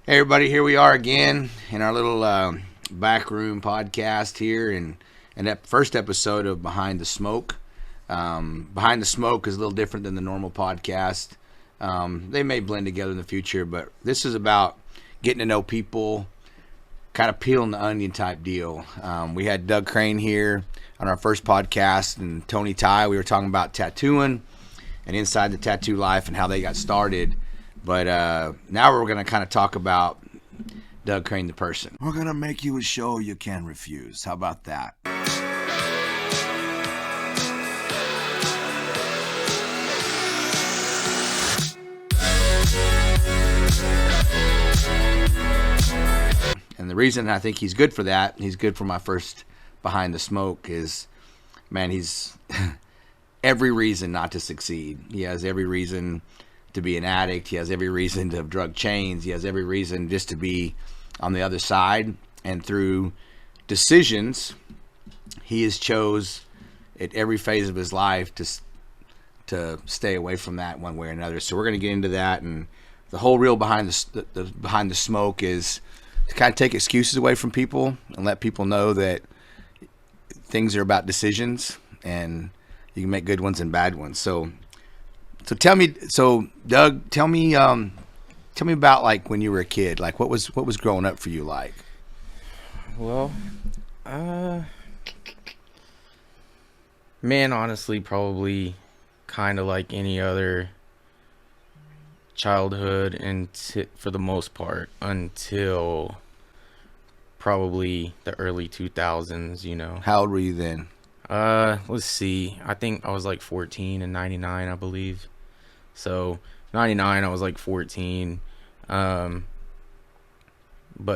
Hey everybody, here we are again in our little backroom podcast here, and that first episode of Behind the Smoke. Behind the Smoke is a little different than the normal podcast. They may blend together in the future, but this is about getting to know people, kind of peeling the onion type deal. We had Doug Crane here on our first podcast, and Tony Ty. We were talking about tattooing and inside the tattoo life and how they got started. But now we're going to kind of talk about Doug Crane, the person. We're going to make you a show you can refuse. How about that? And the reason I think he's good for that, he's good for my first Behind the Smoke, is, man, he's every reason not to succeed. He has every reason to be an addict. He has every reason to have drug chains. He has every reason just to be on the other side. And through decisions, he has chose at every phase of his life to stay away from that one way or another. So we're going to get into that. And the whole reel behind the Behind the Smoke is to kind of take excuses away from people and let people know that things are about decisions, and you can make good ones and bad ones. So Doug, tell me about, like, when you were a kid. Like, what was growing up for you like? Well, man, honestly, probably kind of like any other childhood, and for the most part, until probably the early 2000s, How old were you then? Let's see. I think I was like 14 in 99, I believe. So, 99, I was like 14. But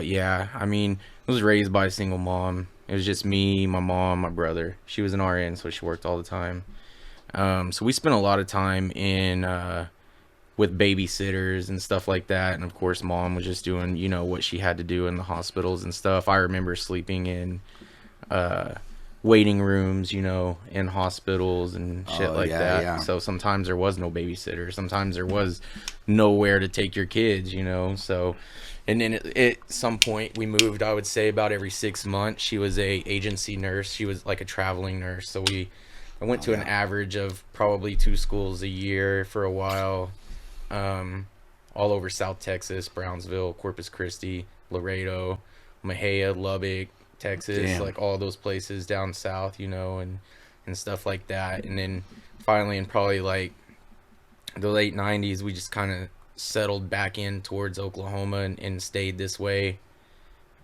yeah, I mean, I was raised by a single mom. It was just me, my mom, my brother. She was an RN, so she worked all the time. So we spent a lot of time with babysitters and stuff like that. And of course, mom was just doing, what she had to do in the hospitals and stuff. I remember sleeping in, waiting rooms, in hospitals and shit that. Yeah. So sometimes there was no babysitter. Sometimes there was nowhere to take your kids, So, and then at some point we moved, I would say about every 6 months. She was a agency nurse. She was like a traveling nurse. So I went to an average of probably 2 schools a year for a while, all over South Texas, Brownsville, Corpus Christi, Laredo, Mejia, Lubbock, Texas. Damn. Like all those places down south, and stuff like that. And then finally, in probably like the late 90s, we just kind of settled back in towards Oklahoma and stayed this way.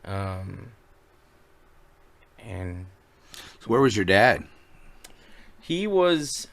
And So where was your dad? he was,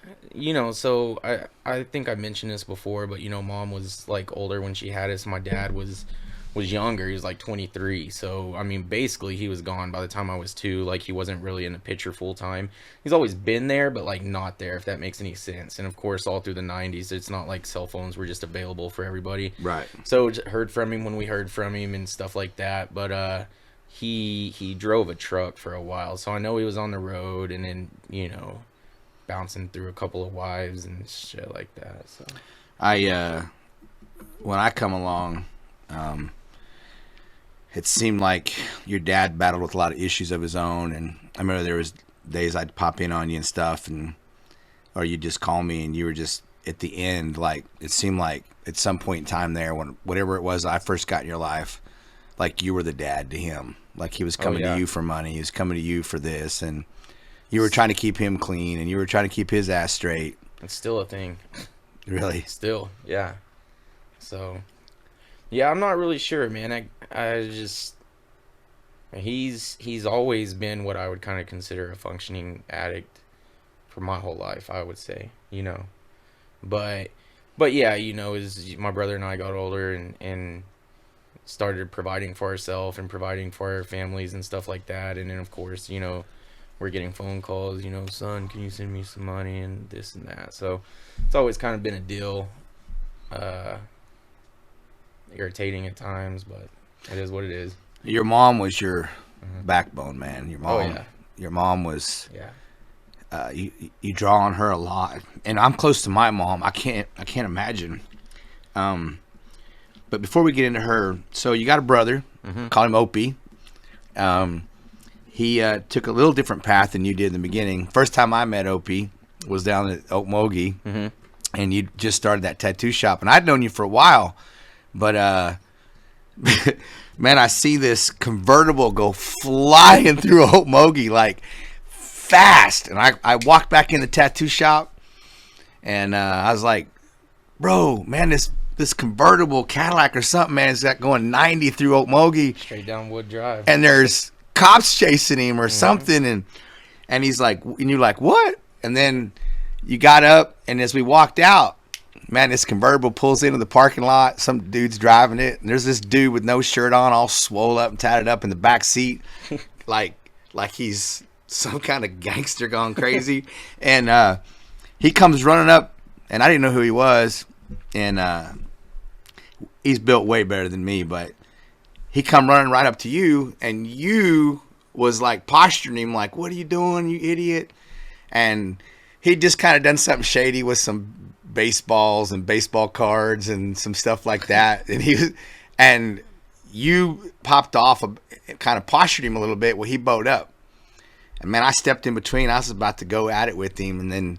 so I think I mentioned this before, but mom was like older when she had us. My dad was younger. He was like 23. So I mean, basically he was gone by the time I was 2. Like, he wasn't really in the picture full time. He's always been there, but like not there, if that makes any sense. And of course, all through the 90s, it's not like cell phones were just available for everybody. Right. So heard from him when we heard from him and stuff like that. But he drove a truck for a while, so I know he was on the road, and then bouncing through a couple of wives and shit like that. So When I come along, it seemed like your dad battled with a lot of issues of his own, and I remember there was days I'd pop in on you and stuff, or you'd just call me, and you were just at the end. Like, it seemed like at some point in time there, when whatever it was I first got in your life, like you were the dad to him. Like, he was coming to you for money, he was coming to you for this, and you were trying to keep him clean, and you were trying to keep his ass straight. It's still a thing. Really? Still, yeah. So, yeah, I'm not really sure, man. I just, he's always been what I would kind of consider a functioning addict for my whole life, I would say, But yeah, as my brother and I got older and started providing for ourselves and providing for our families and stuff like that, and then of course, we're getting phone calls, son, can you send me some money and this and that. So it's always kind of been a deal. Irritating at times, but it is what it is. Your mom was your backbone, man. Your mom. Oh, yeah. Your mom was. Yeah. You draw on her a lot, and I'm close to my mom. I can't imagine But before we get into her, so you got a brother, call him Opie. He took a little different path than you did in the beginning. First time I met Opie was down at Okmulgee, and you just started that tattoo shop. And I'd known you for a while, but man, I see this convertible go flying through Okmulgee like fast. And I walked back in the tattoo shop, and I was like, bro, man, this convertible Cadillac or something, man, is that going 90 through Okmulgee. Straight down Wood Drive. And there's cops chasing him or something. And he's like, and you're like, what? And then you got up, and as we walked out, man, this convertible pulls into the parking lot. Some dude's driving it, and there's this dude with no shirt on, all swole up and tatted up in the back seat, like he's some kind of gangster gone crazy. And he comes running up, and I didn't know who he was, and he's built way better than me, but he come running right up to you, and you was like posturing him like, what are you doing, you idiot? And he just kind of done something shady with some baseballs and baseball cards and some stuff like that. And you popped off, kind of postured him a little bit. Well, he bowed up. And man, I stepped in between. I was about to go at it with him. And then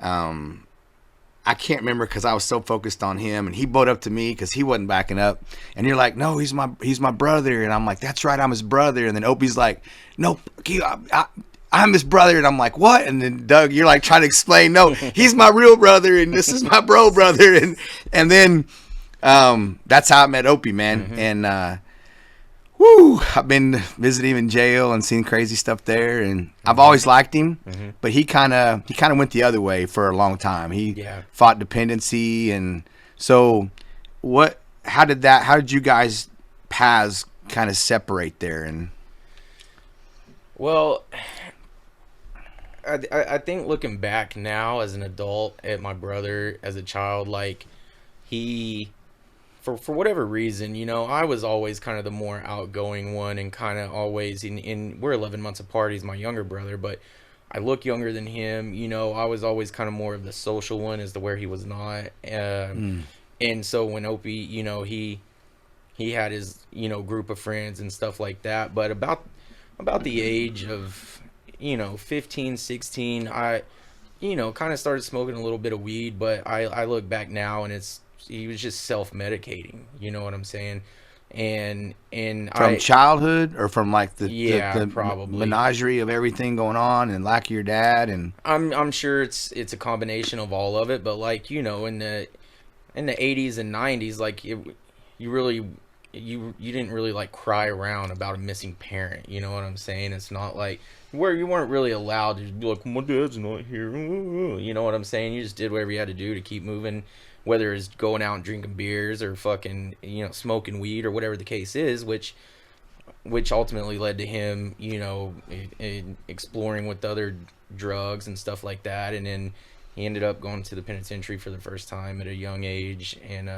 I can't remember because I was so focused on him. And he bowed up to me because he wasn't backing up. And you're like, no, he's my brother. And I'm like, that's right, I'm his brother. And then Opie's like, no, I'm his brother. And I'm like, what? And then Doug, you're like trying to explain, no, he's my real brother, and this is my bro brother. And then that's how I met Opie, man. And I've been visiting him in jail and seen crazy stuff there, and I've always liked him. But he kind of went the other way for a long time. He fought dependency. And so how did you guys paths kind of separate there? And well, I think looking back now as an adult at my brother as a child, like he, for whatever reason, you know, I was always kind of the more outgoing one, and kind of always we're 11 months apart. He's my younger brother, but I look younger than him. You know, I was always kind of more of the social one as to where he was not. And so when Opie, you know, he had his, you know, group of friends and stuff like that. But about the age of, you know, 15, 16, I, you know, kind of started smoking a little bit of weed. But I look back now, and he was just self-medicating, you know what I'm saying? And from childhood, or from like the probably menagerie of everything going on and lack of your dad? And I'm sure it's a combination of all of it. But like, you know, in the 80s and 90s, like you didn't really like cry around about a missing parent, you know what I'm saying? It's not like where you weren't really allowed to be like, my dad's not here, you know what I'm saying? You just did whatever you had to do to keep moving, whether it's going out and drinking beers or fucking, you know, smoking weed or whatever the case is, which ultimately led to him, you know, exploring with other drugs and stuff like that. And then he ended up going to the penitentiary for the first time at a young age, and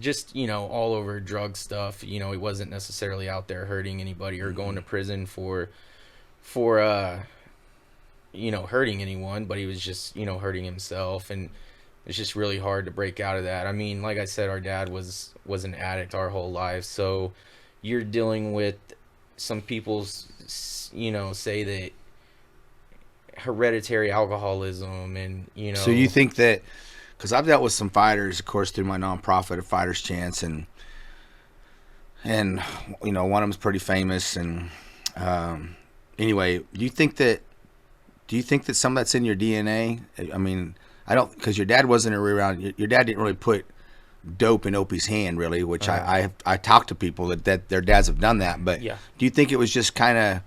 just, you know, all over drug stuff. You know, he wasn't necessarily out there hurting anybody or going to prison for you know, hurting anyone, but he was just, you know, hurting himself. And it's just really hard to break out of that. I mean, like I said, our dad was an addict our whole life. So you're dealing with some people, you know, say that hereditary alcoholism, and, you know. So you think that, because I've dealt with some fighters, of course, through my nonprofit of Fighters Chance, and you know, one of them's pretty famous. And anyway, do you think that some of that's in your DNA? I mean, I don't, because your dad wasn't around. Your dad didn't really put dope in Opie's hand, really, which I talked to people that their dads have done that. But yeah. Do you think it was just kind of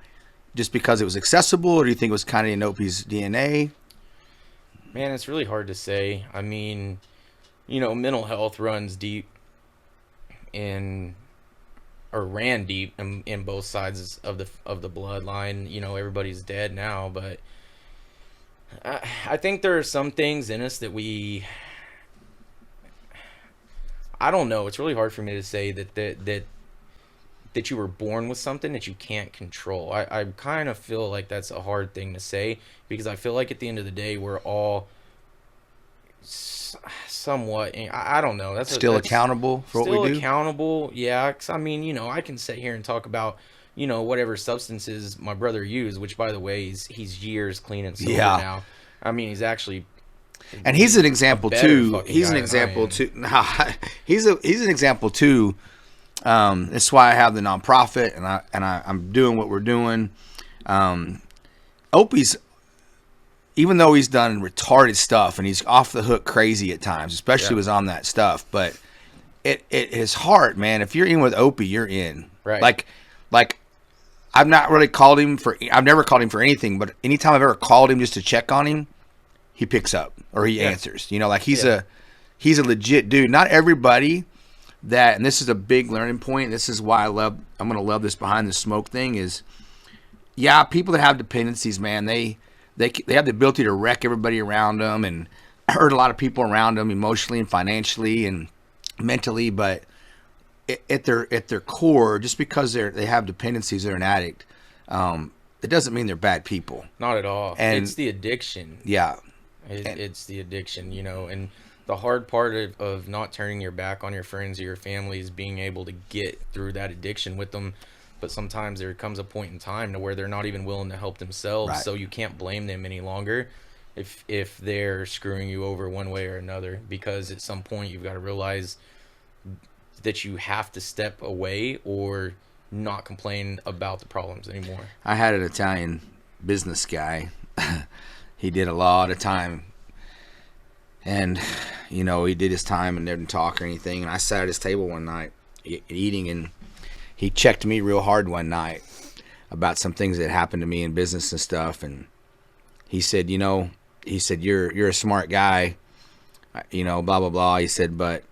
just because it was accessible, or do you think it was kind of in Opie's DNA? Man, it's really hard to say. I mean, you know, mental health runs deep ran deep in both sides of the bloodline. You know, everybody's dead now, but I think there are some things in us that I don't know. It's really hard for me to say that you were born with something that you can't control. I kind of feel like that's a hard thing to say, because I feel like at the end of the day, we're all somewhat. I don't know. Still That's accountable for what still we do. accountable. Yeah, 'cause I mean, I can sit here and talk about, whatever substances my brother used, which by the way, he's years clean and sober Yeah, now. I mean, he's actually and he's an a example better too. fucking He's an guy than I example am. too. He's an example too. That's why I have the nonprofit, I'm doing what we're doing. Um, Opie's, even though he's done retarded stuff and he's off the hook crazy at times, especially Yeah. was on that stuff, but his heart, man. If you're in with Opie, you're in. Right. Like I've not really called him for. I've never called him for anything, but anytime I've ever called him just to check on him, he picks up or he Yeah. answers. Like Yeah. he's a legit dude. Not everybody that, and this is a big learning point. This is why I'm gonna love this behind the smoke thing. Is, yeah, people that have dependencies, man, they have the ability to wreck everybody around them and hurt a lot of people around them emotionally and financially and mentally. But at their core, just because they have dependencies, they're an addict. It doesn't mean they're bad people. Not at all. And It's the addiction. yeah, It's the addiction, and the hard part of not turning your back on your friends or your family is being able to get through that addiction with them. But sometimes there comes a point in time to where they're not even willing to help themselves, right. so you can't blame them any longer if they're screwing you over one way or another, because at some point you've got to realize that you have to step away or not complain about the problems anymore. I had an Italian business guy. He did a lot of time, and he did his time and didn't talk or anything. And I sat at his table one night eating, and he checked me real hard one night about some things that happened to me in business and stuff. And he said, you're a smart guy, blah blah blah. He said, but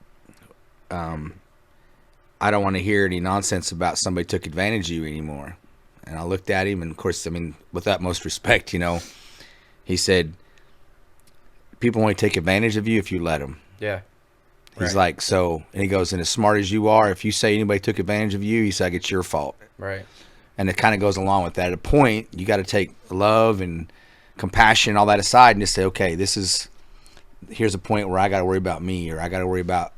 I don't want to hear any nonsense about somebody took advantage of you anymore. And I looked at him, and of course, I mean, with utmost respect, he said, people only take advantage of you if you let them. Yeah. He's Right. like, so, and he goes, and as smart as you are, if you say anybody took advantage of you, he's like, it's your fault. Right. And it kind of goes along with that. At a point, you got to take love and compassion and all that aside and just say, okay, here's a point where I got to worry about me, or I got to worry about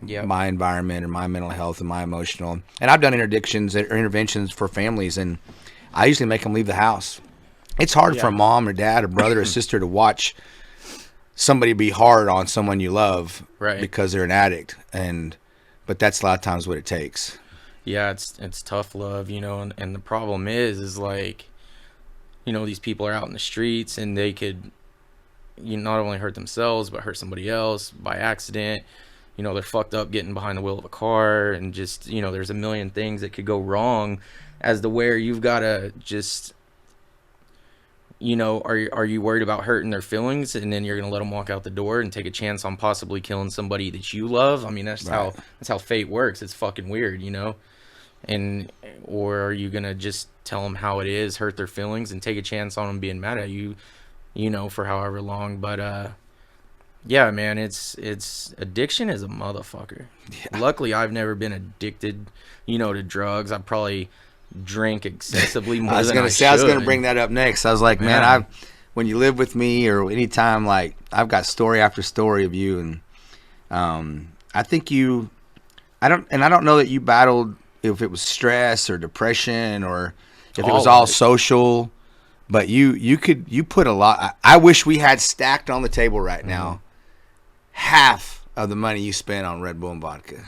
Yep. my environment or my mental health and my emotional. And I've done interventions for families, and I usually make them leave the house. It's hard for a mom or dad or brother or sister to watch somebody be hard on someone you love, Right. because they're an addict. But that's a lot of times what it takes. Yeah, it's tough love, and the problem is like, these people are out in the streets and they could, not only hurt themselves but hurt somebody else by accident. They're fucked up getting behind the wheel of a car, and just, there's a million things that could go wrong, as to where you've got to just, are you worried about hurting their feelings, and then you're going to let them walk out the door and take a chance on possibly killing somebody that you love? I mean, that's Right. how fate works. It's fucking weird, and or are you going to just tell them how it is, hurt their feelings, and take a chance on them being mad at you, for however long? But yeah, man, it's addiction is a motherfucker. Yeah. Luckily, I've never been addicted, to drugs. I probably drink excessively more I was than gonna I say, I was gonna should. bring that up next. I was like, man, Yeah. when you live with me or anytime, like, I've got story after story of you, and I think I don't know that you battled, if it was stress or depression or if it was All all of it. social, but you put a lot. I wish we had stacked on the table right now half of the money you spent on Red Bull and vodka.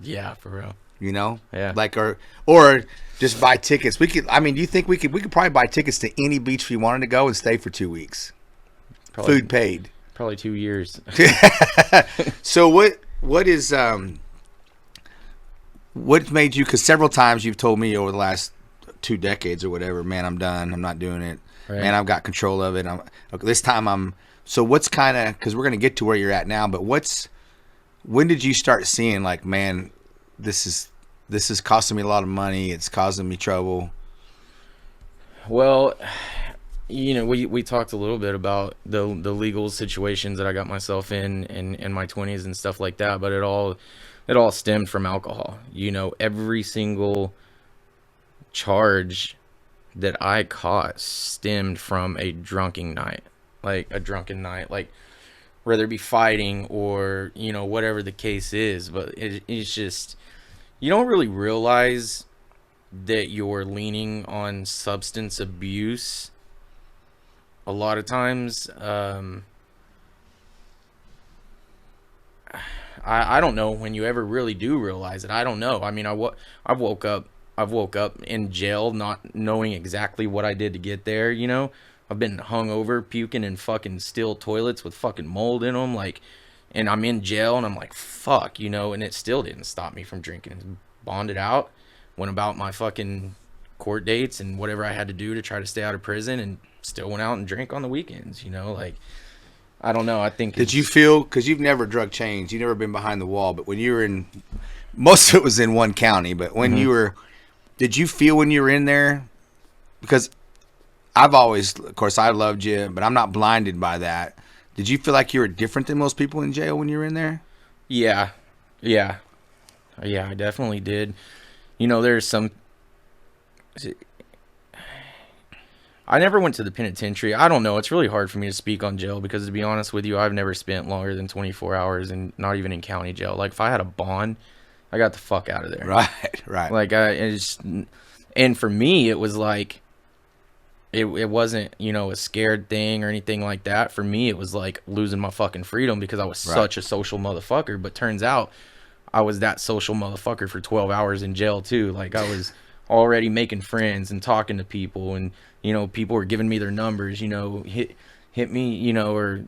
Yeah, for real. Yeah, Yeah. or just buy tickets. We could. I mean, do you think we could probably buy tickets to any beach we wanted to go and stay for 2 weeks, Probably, food paid. Probably 2 years. So what made you? Because several times you've told me over the last 2 decades or whatever, man, I'm done. I'm not doing it. Right. Man, I've got control of it. This time I'm. So what's kind of, because we're gonna get to where you're at now, but when did you start seeing, like, man, this is costing me a lot of money. It's causing me trouble. Well, we talked a little bit about the legal situations that I got myself in my 20s and stuff like that, but it all stemmed from alcohol. Every single charge that I caught stemmed from a drunken night. Like, whether it be fighting or, you know, whatever the case is. But it's just, you don't really realize that you're leaning on substance abuse a lot of times. I don't know when you ever really do realize it. I don't know. I mean, I've woke up in jail not knowing exactly what I did to get there, you know? I've been hungover, puking in fucking steel toilets with fucking mold in them, like, and I'm in jail and I'm like, fuck, you know, and it still didn't stop me from drinking. Bonded out, went about my fucking court dates and whatever I had to do to try to stay out of prison, and still went out and drank on the weekends, you know, like, I don't know. I think. Did you feel, because you've never drug changed, you've never been behind the wall, but when you were in, most of it was in one county, but when you were, did you feel when you were in there? Because I've always, of course, I loved you, but I'm not blinded by that. Did you feel like you were different than most people in jail when you were in there? Yeah, I definitely did. You know, there's some. I never went to the penitentiary. I don't know. It's really hard for me to speak on jail because, to be honest with you, I've never spent longer than 24 hours, and not even in county jail. Like, if I had a bond, I got the fuck out of there. Right. Like, and for me, it was like, it wasn't, you know, a scared thing or anything like that. For me, it was like losing my fucking freedom because I was such a social motherfucker. But turns out I was that social motherfucker for 12 hours in jail too. Like, I was already making friends and talking to people, and, you know, people were giving me their numbers, you know, hit me, you know, or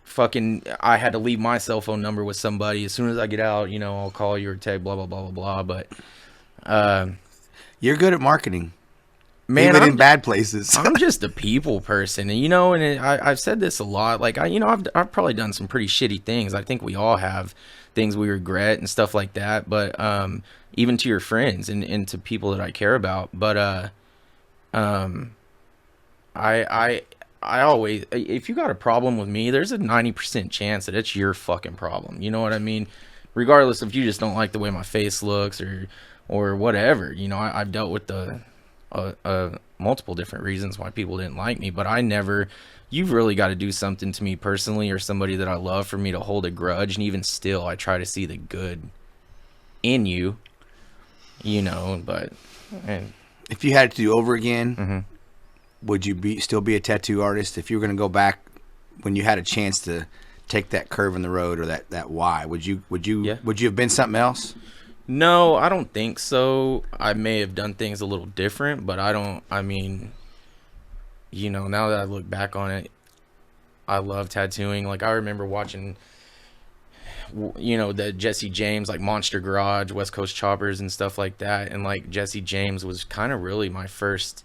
fucking, I had to leave my cell phone number with somebody. As soon as I get out, you know, I'll call you or text, blah, blah, blah, blah, blah. But, you're good at marketing. Man, even in bad places. I'm just a people person, and, you know, and I've said this a lot. Like, I've probably done some pretty shitty things. I think we all have things we regret and stuff like that. But even to your friends and to people that I care about. But I always, if you got a problem with me, there's a 90% chance that it's your fucking problem. You know what I mean? Regardless if you just don't like the way my face looks or whatever. You know, I've dealt with the multiple different reasons why people didn't like me, but you've really got to do something to me personally or somebody that I love for me to hold a grudge. And even still, I try to see the good in you, you know. But if you had to do over again, would you still be a tattoo artist? If you were going to go back when you had a chance to take that curve in the road or that why, would you have been something else? No, I don't think so. I may have done things a little different, but I mean, you know, now that I look back on it, I love tattooing. Like, I remember watching, you know, the Jesse James, like Monster Garage, West Coast Choppers and stuff like that. And, like, Jesse James was kind of really my first,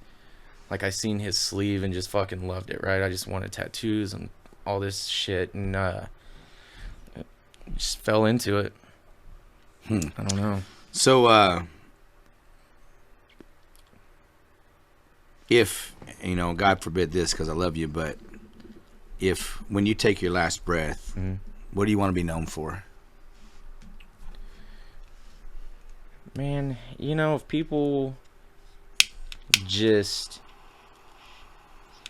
like, I seen his sleeve and just fucking loved it, right? I just wanted tattoos and all this shit, and just fell into it. I don't know. So, if, you know, God forbid this, because I love you, but when you take your last breath, what do you want to be known for? Man, you know, if people just,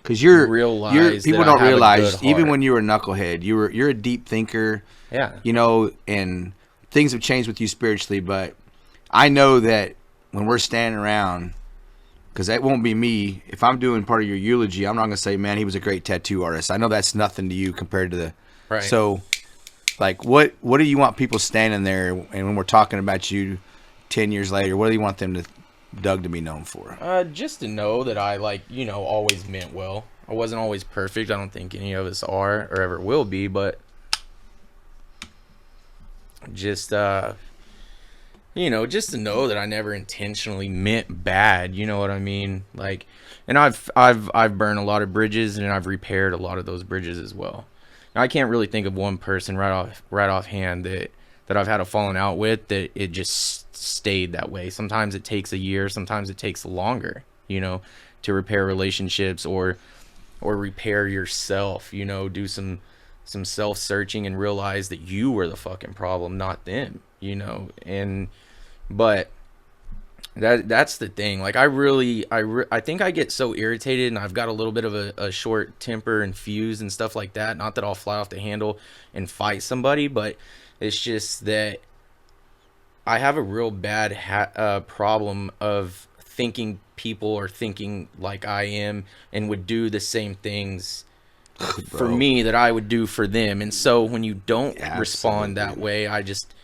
because people don't realize, even when you were a knucklehead, you're a deep thinker. Yeah. You know, and things have changed with you spiritually, but I know that when we're standing around, because that won't be me. If I'm doing part of your eulogy, I'm not going to say, man, he was a great tattoo artist. I know that's nothing to you compared to the... Right. So, like, what do you want people standing there, and when we're talking about you 10 years later, what do you want them to, Doug, to be known for? Just to know that I, like, you know, always meant well. I wasn't always perfect. I don't think any of us are or ever will be, but just, you know, just to know that I never intentionally meant bad, you know what I mean? Like, and I've burned a lot of bridges, and I've repaired a lot of those bridges as well. Now, I can't really think of one person right offhand that I've had a falling out with that it just stayed that way. Sometimes it takes a year, sometimes it takes longer, you know, to repair relationships or repair yourself, you know, do some self-searching and realize that you were the fucking problem, not them, you know. But That's the thing. Like I think I get so irritated, and I've got a little bit of a short temper and fuse and stuff like that. Not that I'll fly off the handle and fight somebody, but it's just that I have a real bad problem of thinking people are thinking like I am and would do the same things for me that I would do for them. And so when you don't respond that way, I just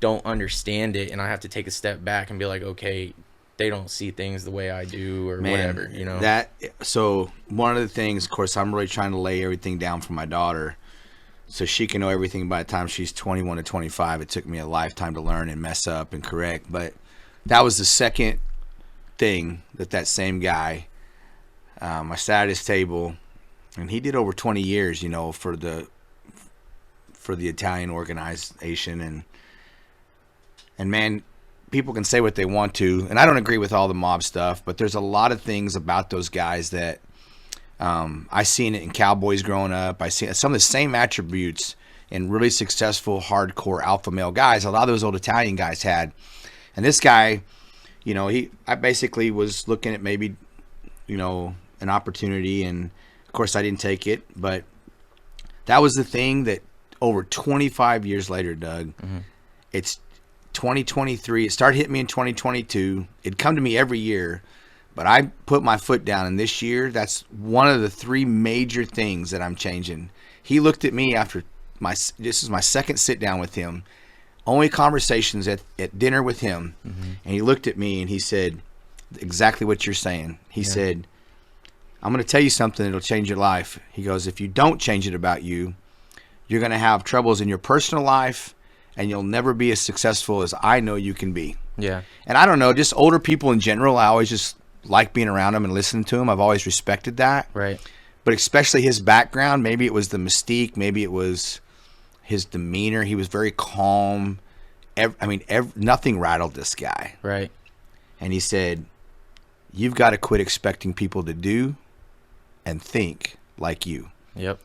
don't understand it, and I have to take a step back and be like, okay, they don't see things the way I do, or whatever, you know. So one of the things, of course, I'm really trying to lay everything down for my daughter so she can know everything by the time she's 21 to 25. It took me a lifetime to learn and mess up and correct, but that was the second thing that same guy, I sat at his table, and he did over 20 years, you know, for the Italian organization, and man, people can say what they want to, and I don't agree with all the mob stuff, but there's a lot of things about those guys that I seen it in cowboys growing up. I see some of the same attributes in really successful, hardcore alpha male guys a lot of those old Italian guys had. And this guy, you know, I basically was looking at maybe, you know, an opportunity, and of course I didn't take it, but that was the thing that over 25 years later, Doug, it's 2023. It started hitting me in 2022. It'd come to me every year, but I put my foot down, and this year, that's one of the three major things that I'm changing. He looked at me after this is my second sit down with him, only conversations at dinner with him, and he looked at me and he said exactly what you're saying. He said, I'm going to tell you something that'll change your life. He goes, if you don't change it about you, you're going to have troubles in your personal life, and you'll never be as successful as I know you can be. Yeah. And I don't know, just older people in general, I always just like being around them and listening to them. I've always respected that. Right. But especially his background, maybe it was the mystique, maybe it was his demeanor. He was very calm. Nothing rattled this guy. Right. And he said, you've got to quit expecting people to do and think like you. Yep.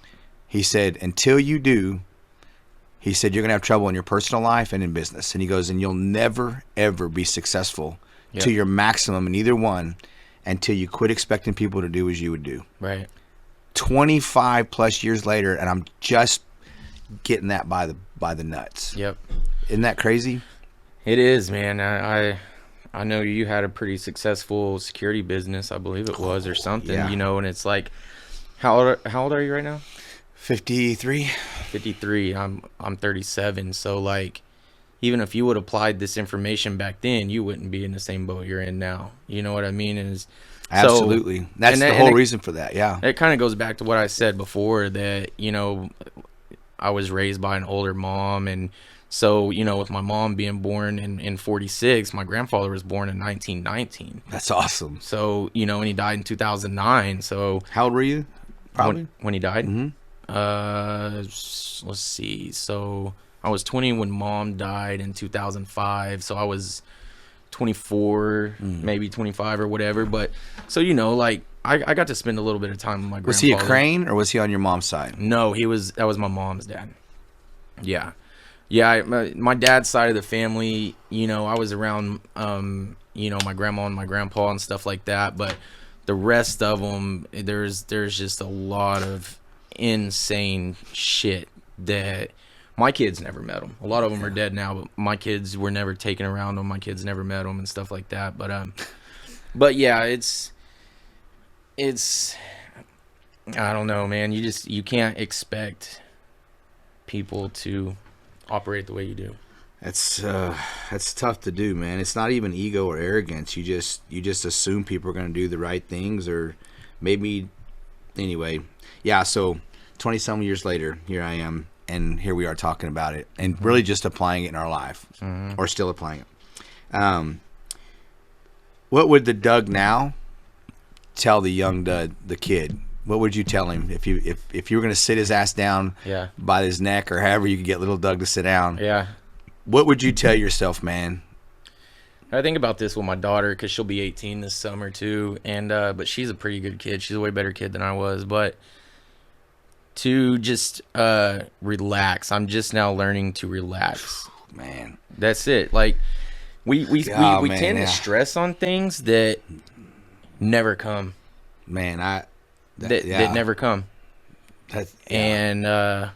He said, until you do, he said, you're going to have trouble in your personal life and in business. And he goes, and you'll never, ever be successful to your maximum in either one until you quit expecting people to do as you would do. Right. 25 plus years later, and I'm just getting that by the nuts. Yep. Isn't that crazy? It is, man. I know you had a pretty successful security business, I believe it was, or something, you know, and it's like, how old are you right now? 53. 53. I'm 37. So like, even if you would have applied this information back then, you wouldn't be in the same boat you're in now. You know what I mean? Absolutely. That's the whole reason for that. Yeah. It kind of goes back to what I said before, that, you know, I was raised by an older mom, and so, you know, with my mom being born in 46, my grandfather was born in 1919. That's awesome. So, you know, and he died in 2009. So how old were you? Probably when he died. Mm-hmm. Let's see. So I was 20 when mom died in 2005. So I was 24, maybe 25 or whatever. But so, you know, like I got to spend a little bit of time with my grandfather. Was he a Crane, or was he on your mom's side? No, that was my mom's dad. Yeah. Yeah. My dad's side of the family, you know, I was around, you know, my grandma and my grandpa and stuff like that. But the rest of them, there's just a lot of insane shit that my kids never met them. A lot of them are dead now, but my kids were never taken around them. My kids never met them and stuff like that. But yeah, it's I don't know, man. You can't expect people to operate the way you do. That's tough to do, man. It's not even ego or arrogance. You just assume people are going to do the right things, or maybe anyway. Yeah, so 20-some years later, here I am, and here we are talking about it, and really just applying it in our life, or still applying it. What would the Doug now tell the young Doug, the kid? What would you tell him if you were going to sit his ass down by his neck, or however you could get little Doug to sit down? Yeah. What would you tell yourself, man? I think about this with my daughter, because she'll be 18 this summer too, and but she's a pretty good kid. She's a way better kid than I was, but to just relax. I'm just now learning to relax. Man, that's it. Like, Oh, we man, tend to yeah. stress on things that never come. Man, That never come. Yeah.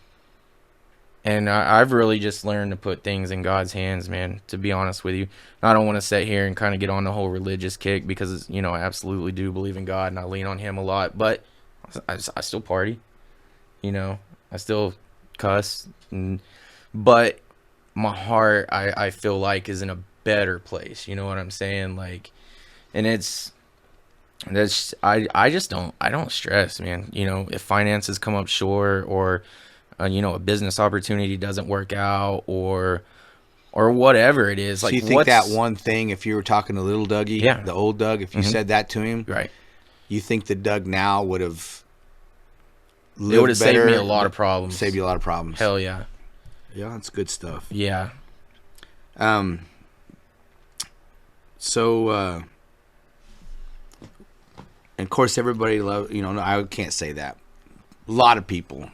And I've really just learned to put things in God's hands, man, to be honest with you. I don't want to sit here and kind of get on the whole religious kick because, you know, I absolutely do believe in God and I lean on him a lot, but I still party, you know, I still cuss, but my heart, I feel like is in a better place. You know what I'm saying? Like, and I just I don't stress, man. You know, if finances come up short or, you know, a business opportunity doesn't work out or whatever it is, So like you think that what's, one thing, if you were talking to little Dougie, yeah. the old Doug, if you Hmm. said that to him, Right. you think the Doug now would have It would have lived saved me better, a lot of problems. saved you a lot of problems? Hell yeah. Yeah, that's good stuff. Yeah. Um, so, and of course, everybody love. You know, no, I can't say that. A lot of people,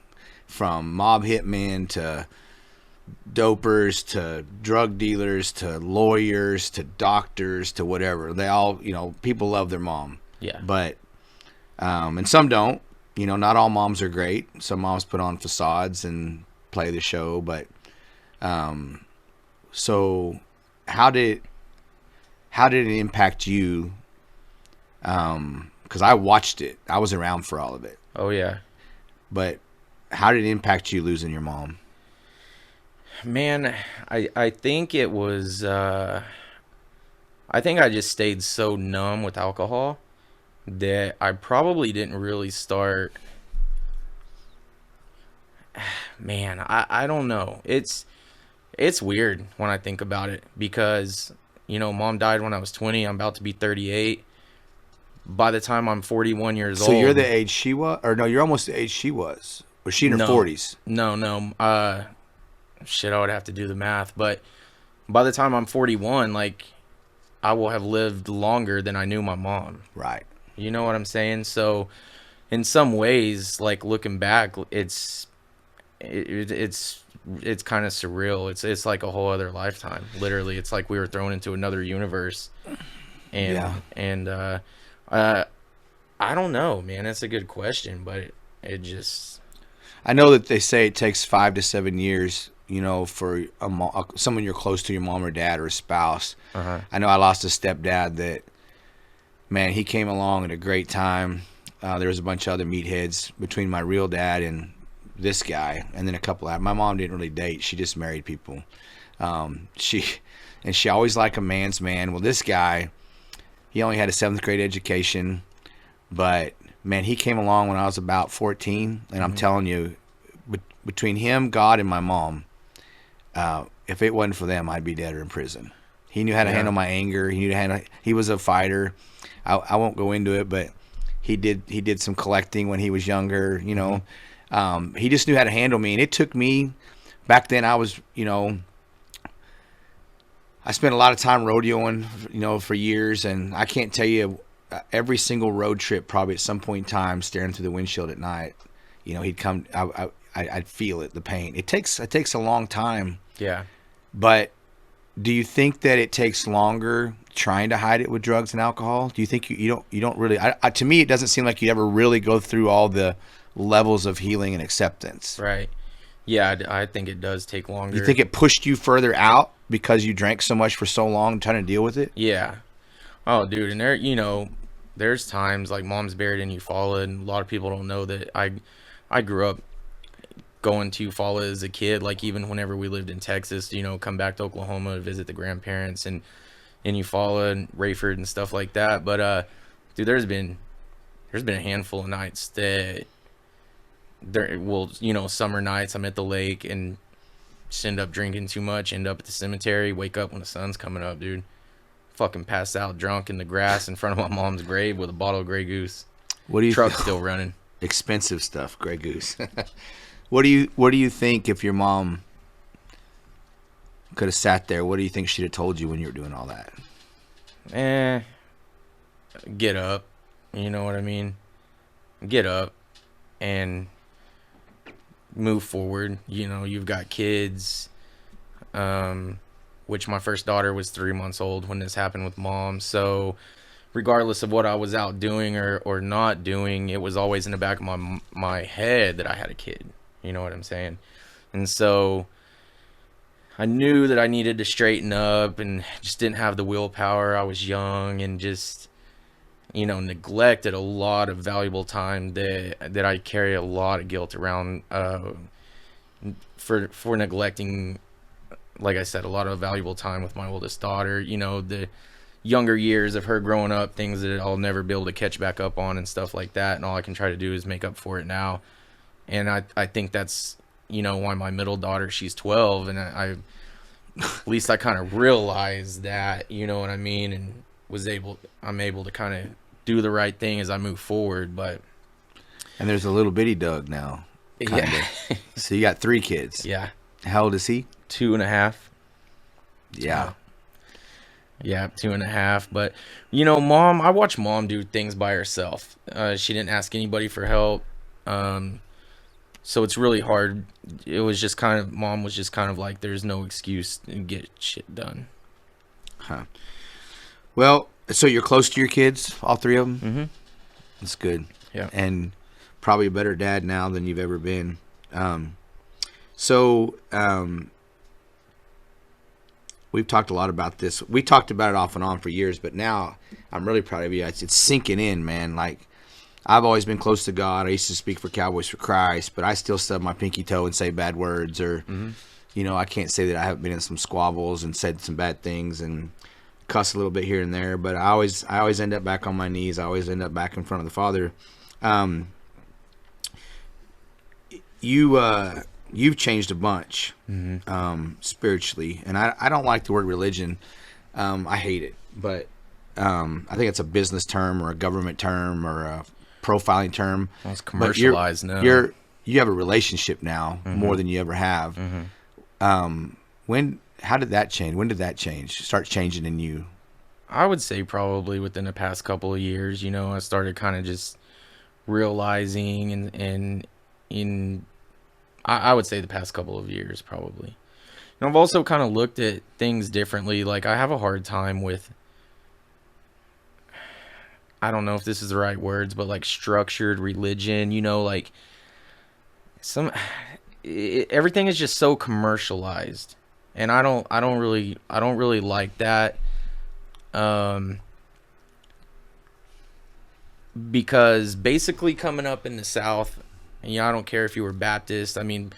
from mob hitmen to dopers to drug dealers to lawyers to doctors to whatever, they all, you know, people love their mom. Yeah. But, and some don't. You know, not all moms are great. Some moms put on facades and play the show. But, so how did it impact you? Because I watched it. I was around for all of it. Oh yeah. But how did it impact you losing your mom? Man, I think it was I think I just stayed so numb with alcohol that I probably didn't really start. Man, I don't know. It's weird when I think about it because, you know, mom died when I was 20. I'm about to be 38. By the time I'm 41 years So old. you're the age she was, or no? You're almost the age she was. Was she in her No. 40s? No. Shit, I would have to do the math, but by the time I'm 41, like, I will have lived longer than I knew my mom. Right. You know what I'm saying? So, in some ways, like looking back, it's kind of surreal. It's like a whole other lifetime. Literally, it's like we were thrown into another universe. And Yeah. I don't know, man. That's a good question, but it just, I know that they say it takes 5 to 7 years, you know, for someone you're close to, your mom or dad or a spouse. uh-huh. I know I lost a stepdad that, man, he came along at a great time. There was a bunch of other meatheads between my real dad and this guy, and then a couple of, my mom didn't really date. She just married people. She always liked a man's man. Well, this guy, he only had a 7th grade education, but man, he came along when I was about 14, and I'm telling you, between him, God, and my mom, if it wasn't for them, I'd be dead or in prison. He knew how to handle my anger. He knew how to, he was a fighter. I won't go into it, but he did some collecting when he was younger, you know. He just knew how to handle me, and it took me, back then I was, you know, I spent a lot of time rodeoing, you know, for years, and I can't tell you, every single road trip, probably at some point in time, staring through the windshield at night, you know, he'd come, I'd feel it, the pain. It takes a long time. Yeah. But do you think that it takes longer trying to hide it with drugs and alcohol? Do you think you don't really, to me, it doesn't seem like you ever really go through all the levels of healing and acceptance. Right. Yeah, I think it does take longer. You think it pushed you further out because you drank so much for so long trying to deal with it? Yeah. Oh, dude, and there, you know, there's times like mom's buried in Eufaula, and a lot of people don't know that I grew up going to Eufaula as a kid. Like, even whenever we lived in Texas, you know, come back to Oklahoma to visit the grandparents and in Eufaula and Rayford and stuff like that. But dude, there's been a handful of nights that there will, you know, summer nights I'm at the lake and just end up drinking too much, end up at the cemetery, wake up when the sun's coming up, dude. Fucking passed out drunk in the grass in front of my mom's grave with a bottle of Grey Goose. What do you Truck's still running. Expensive stuff, Grey Goose. What do you think if your mom could have sat there? What do you think she'd have told you when you were doing all that? Get up. You know what I mean? Get up and move forward. You know, you've got kids. which my first daughter was 3 months old when this happened with mom. So regardless of what I was out doing or not doing, it was always in the back of my head that I had a kid. You know what I'm saying? And so I knew that I needed to straighten up and just didn't have the willpower. I was young and just, neglected a lot of valuable time that I carry a lot of guilt around for neglecting, like I said, a lot of valuable time with my oldest daughter. The younger years of her growing up, things that I'll never be able to catch back up on and stuff like that. And all I can try to do is make up for it now. And I think that's, why my middle daughter, she's 12, and I at least I kind of realized that, you know what I mean, and I'm able to kind of do the right thing as I move forward. And there's a little bitty Doug now. Kinda. Yeah. So you got 3 kids. Yeah. How old is he? 2.5. Yeah. Yeah, 2.5. But mom, I watched mom do things by herself. She didn't ask anybody for help. So it's really hard. It was just mom was just kind of like, there's no excuse to get shit done. Huh. Well, so you're close to your kids, all 3 of them? Mm-hmm. That's good. Yeah. And probably a better dad now than you've ever been. We've talked a lot about this. We talked about it off and on for years, but now I'm really proud of you. It's sinking in, man. Like, I've always been close to God. I used to speak for Cowboys for Christ, but I still stub my pinky toe and say bad words, or, I can't say that I haven't been in some squabbles and said some bad things and cuss a little bit here and there, but I always end up back on my knees. I always end up back in front of the Father. You've changed a bunch, spiritually, and I don't like the word religion. I hate it, but I think it's a business term or a government term or a profiling term. Well, it's commercialized now. You have a relationship now more than you ever have. How did that change? When did that start changing in you? I would say probably within the past couple of years. I started kind of just realizing I would say the past couple of years probably. And I've also kind of looked at things differently. Like, I have a hard time with, I don't know if this is the right words, but like structured religion, like everything is just so commercialized, and I don't really like that. Because basically coming up in the South, and I don't care if you were Baptist, I mean,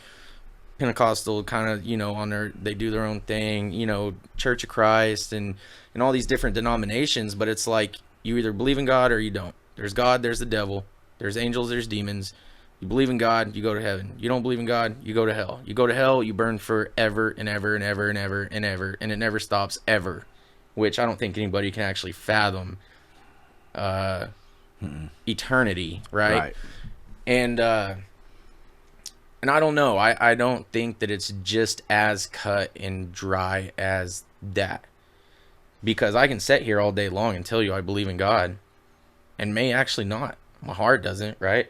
Pentecostal kind of, they do their own thing, Church of Christ and all these different denominations, but it's like, you either believe in God or you don't. There's God, there's the devil, there's angels, there's demons. You believe in God, you go to heaven. You don't believe in God, you go to hell. You go to hell, you burn forever and ever and ever and ever and ever, and it never stops ever, which I don't think anybody can actually fathom eternity, right? And I don't know. I don't think that it's just as cut and dry as that. Because I can sit here all day long and tell you I believe in God, and may actually not. My heart doesn't, right?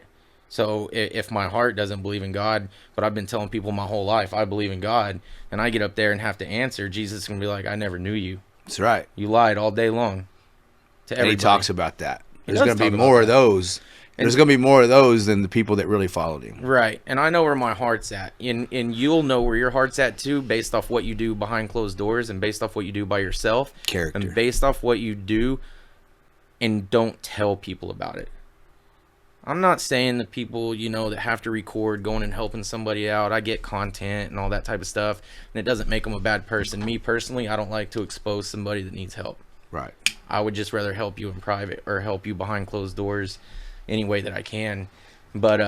So if my heart doesn't believe in God, but I've been telling people my whole life I believe in God, and I get up there and have to answer, Jesus is going to be like, I never knew you. That's right. You lied all day long to everybody. And he talks about that. There's going to be more of those. There's going to be more of those than the people that really followed him. Right. And I know where my heart's at. And you'll know where your heart's at, too, based off what you do behind closed doors and based off what you do by yourself. Character. And based off what you do and don't tell people about it. I'm not saying that people, that have to record going and helping somebody out. I get content and all that type of stuff, and it doesn't make them a bad person. Me, personally, I don't like to expose somebody that needs help. Right. I would just rather help you in private or help you behind closed doors any way that I can. But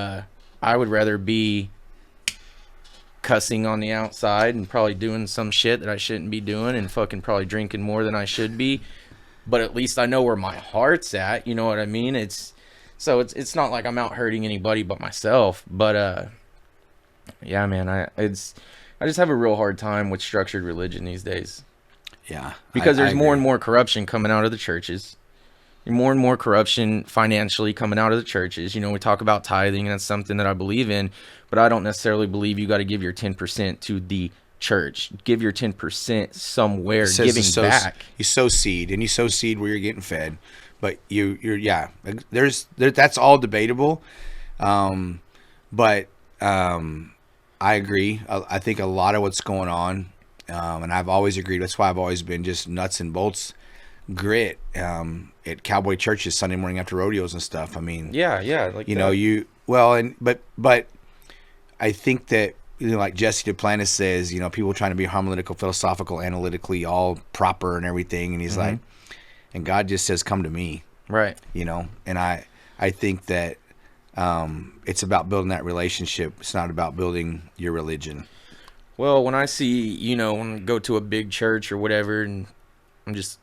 I would rather be cussing on the outside and probably doing some shit that I shouldn't be doing and fucking probably drinking more than I should be. But at least I know where my heart's at. You know what I mean? It's not like I'm out hurting anybody but myself. But yeah, man, I just have a real hard time with structured religion these days. Yeah. Because there's more and more corruption coming out of the churches. More and more corruption financially coming out of the churches. We talk about tithing, and that's something that I believe in, but I don't necessarily believe you got to give your 10% to the church. Give your 10% somewhere, It says giving to sow, back. you sow seed, and you sow seed where you're getting fed. But that's all debatable. But I agree. I think a lot of what's going on, and I've always agreed. That's why I've always been just nuts and bolts grit at cowboy churches Sunday morning after rodeos and stuff. I mean, Yeah, like you know, but I think that, you know, like Jesse Duplantis says, you know, people trying to be homiletical, philosophical, analytically, all proper and everything, and he's like, and God just says, "Come to me," right. you know. And I think that it's about building that relationship. It's not about building your religion. Well, when I see, you know, when I go to a big church or whatever, and I'm just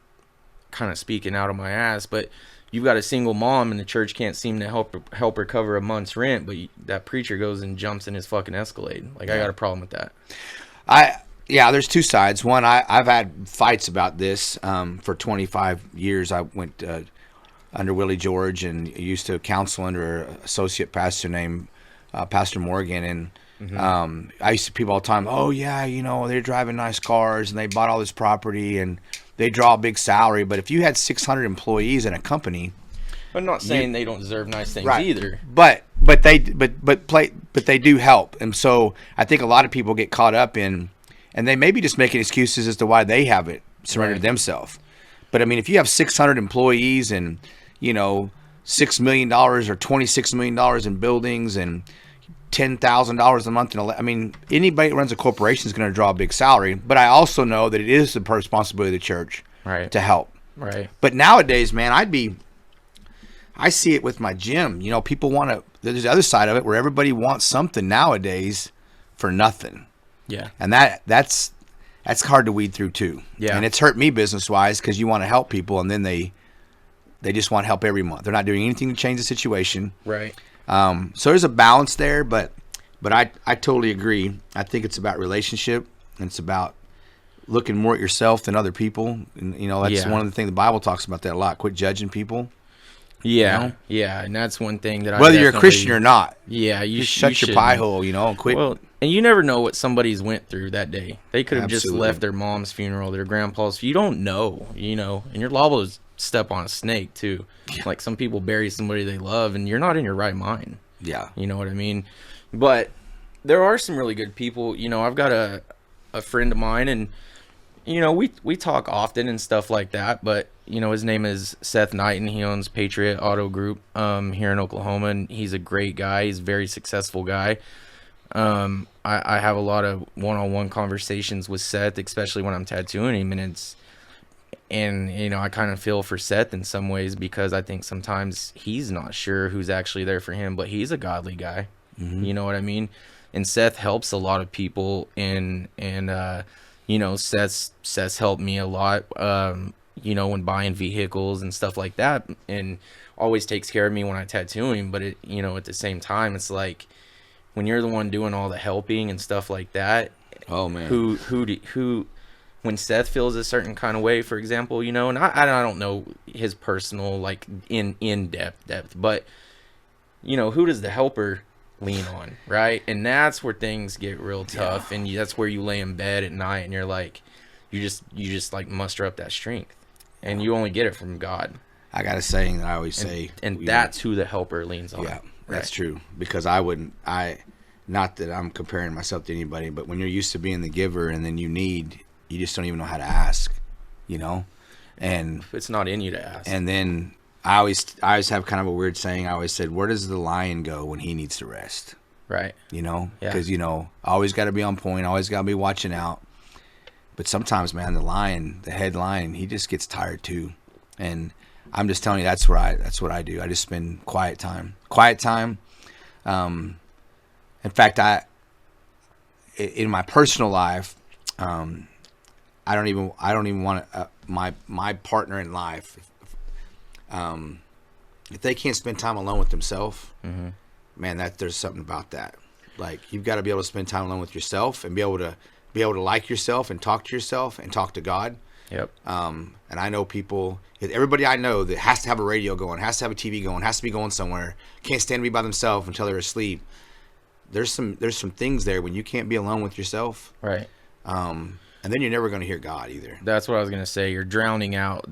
kind of speaking out of my ass, but you've got a single mom and the church can't seem to help her cover a month's rent, but that preacher goes and jumps in his fucking Escalade. Like, I got a problem with that. There's two sides. One, I've had fights about this for 25 years. I went under Willie George and used to counsel under an associate pastor named Pastor Morgan. And I used to people all the time, oh, yeah, you know, they're driving nice cars and they bought all this property and they draw a big salary. But if you had 600 employees in a company, I'm not saying they don't deserve nice things either. But they do help. And so I think a lot of people get caught up in, and they may be just making excuses as to why they haven't surrendered themselves. But I mean, if you have 600 employees and, you know, $6 million or $26 million in buildings and $10,000 a month, I mean, anybody that runs a corporation is going to draw a big salary. But I also know that it is the responsibility of the church to help. Right. But nowadays, man, I see it with my gym. You know, people want to. There's the other side of it where everybody wants something nowadays for nothing. Yeah. And that's hard to weed through too. Yeah. And it's hurt me business wise because you want to help people and then they just want help every month. They're not doing anything to change the situation. Right. So there's a balance there, but I totally agree. I think it's about relationship and it's about looking more at yourself than other people. And you know, that's one of the things the Bible talks about that a lot. Quit judging people. Yeah, you know? yeah, and that's one thing that whether you're a Christian or not. Yeah, you shut your pie hole, you know, and quit. Well, and you never know what somebody's went through that day. They could have just Absolutely. left their mom's funeral, their grandpa's. You don't know, you know, and you're liable to step on a snake too. Like some people bury somebody they love, and you're not in your right mind. Yeah, you know what I mean. But there are some really good people. You know, I've got a friend of mine, and you know, we talk often and stuff like that, but you know, his name is Seth Knight, and he owns Patriot Auto Group here in Oklahoma, and he's a great guy. He's a very successful guy. I have a lot of one-on-one conversations with Seth, especially when I'm tattooing him, and you know, I kind of feel for Seth in some ways because I think sometimes he's not sure who's actually there for him, but he's a godly guy. You know what I mean? And Seth helps a lot of people, and you know, Seth's helped me a lot, you know, when buying vehicles and stuff like that, and always takes care of me when I tattoo him. But it, you know, at the same time, it's like when you're the one doing all the helping and stuff like that. Oh man, who when Seth feels a certain kind of way, for example, you know, and I don't know his personal like in depth, but you know, who does the helper lean on, right? And that's where things get real tough, and that's where you lay in bed at night and you're like, you just like muster up that strength, and you only get it from God. I got a saying that I always say, and that's who the helper leans on. Yeah, that's true, because not that I'm comparing myself to anybody, but when you're used to being the giver and then you just don't even know how to ask, you know, and it's not in you to ask. And then I always have kind of a weird saying. I always said, where does the lion go when he needs to rest? Right. You know, because, you know, always got to be on point, always got to be watching out. But sometimes, man, the head lion, he just gets tired too. And I'm just telling you, that's what I do. I just spend quiet time. In fact, in my personal life, I don't even want my partner in life. If they can't spend time alone with themselves, man, there's something about that. Like, you've got to be able to spend time alone with yourself and be able to like yourself and talk to yourself and talk to God. Yep. And I know people, everybody I know that has to have a radio going, has to have a TV going, has to be going somewhere, can't stand to be by themselves until they're asleep. There's some things there when you can't be alone with yourself. Right. And then you're never going to hear God either. That's what I was gonna say. You're drowning out